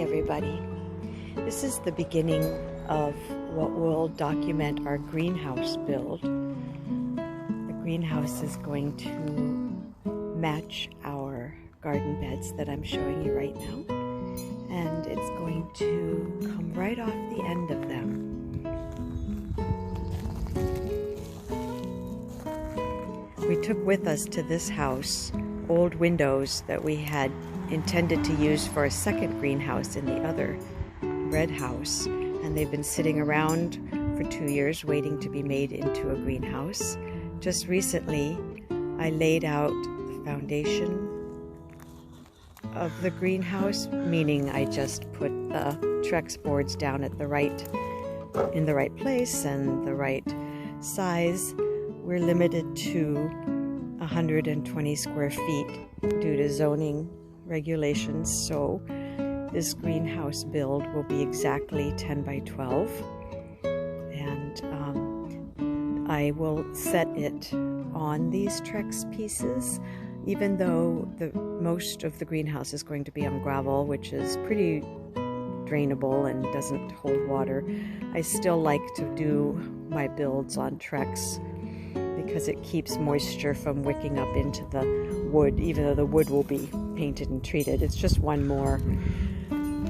everybody. This is the beginning of what will document our greenhouse build. The greenhouse is going to match our garden beds that I'm showing you right now, and it's going to come right off the end of them. We took with us to this house old windows that we had intended to use for a second greenhouse in the other red house, and they've been sitting around for 2 years waiting to be made into a greenhouse. Just recently I laid out the foundation of the greenhouse, meaning I just put the Trex boards down at in the right place and the right size. We're limited to 120 square feet due to zoning regulations, so this greenhouse build will be exactly 10 by 12, and I will set it on these Trex pieces. Even though most of the greenhouse is going to be on gravel, which is pretty drainable and doesn't hold water, I still like to do my builds on Trex because it keeps moisture from wicking up into the wood, even though the wood will be painted and treated. It's just one more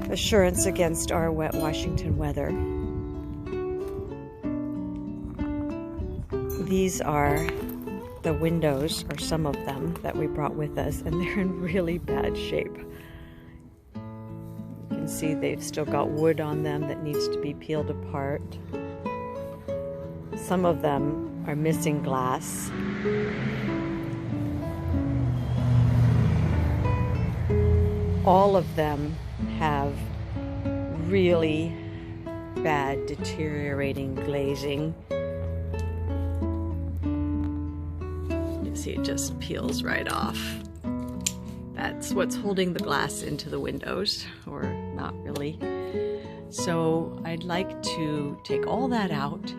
assurance against our wet Washington weather. These are the windows, or some of them, that we brought with us, and they're in really bad shape. You can see they've still got wood on them that needs to be peeled apart. Some of them are missing glass. All of them have really bad deteriorating glazing. You see it just peels right off. That's what's holding the glass into the windows, or not really. So I'd like to take all that out,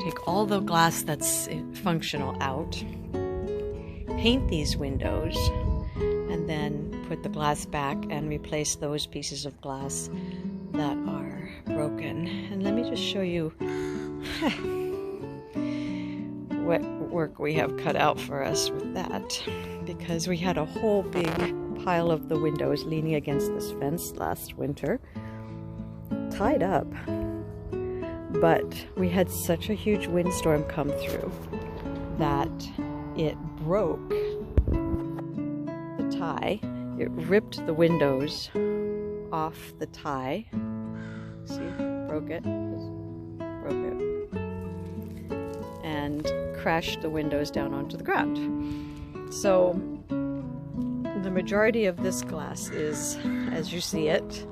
take all the glass that's functional out, paint these windows, and then put the glass back and replace those pieces of glass that are broken. And let me just show you what work we have cut out for us with that, because we had a whole big pile of the windows leaning against this fence last winter, tied up. But we had such a huge windstorm come through that it broke the tie. It ripped the windows off the tie. See, broke it. And crashed the windows down onto the ground. So the majority of this glass is, as you see it,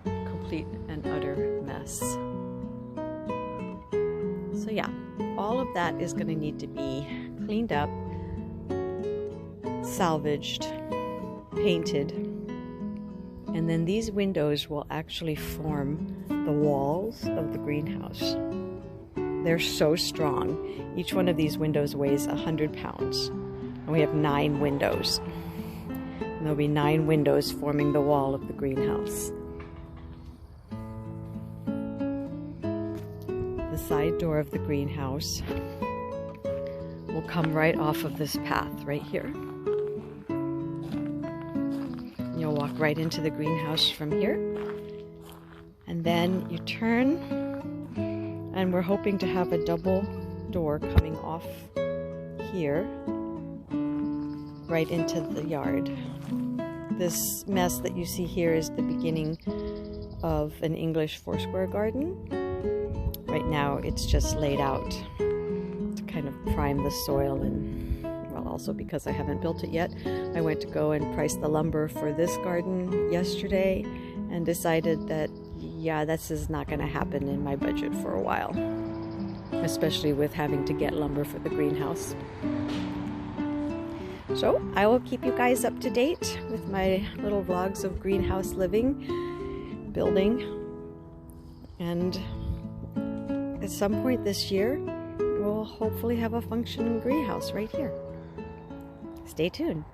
complete and utter mess. So yeah, all of that is going to need to be cleaned up, salvaged, painted, and then these windows will actually form the walls of the greenhouse. They're so strong. Each one of these windows weighs 100 pounds, and we have 9 windows. And there'll be 9 windows forming the wall of the greenhouse. The side door of the greenhouse will come right off of this path right here. You'll walk right into the greenhouse from here, and then you turn, and we're hoping to have a double door coming off here right into the yard. This mess that you see here is the beginning of an English foursquare garden. Right now it's just laid out to kind of prime the soil, and well, also because I haven't built it yet. I went to go and price the lumber for this garden yesterday and decided that, yeah, this is not going to happen in my budget for a while, especially with having to get lumber for the greenhouse. So I will keep you guys up to date with my little vlogs of greenhouse living, building, and at some point this year we'll hopefully have a functioning greenhouse right here. Stay tuned.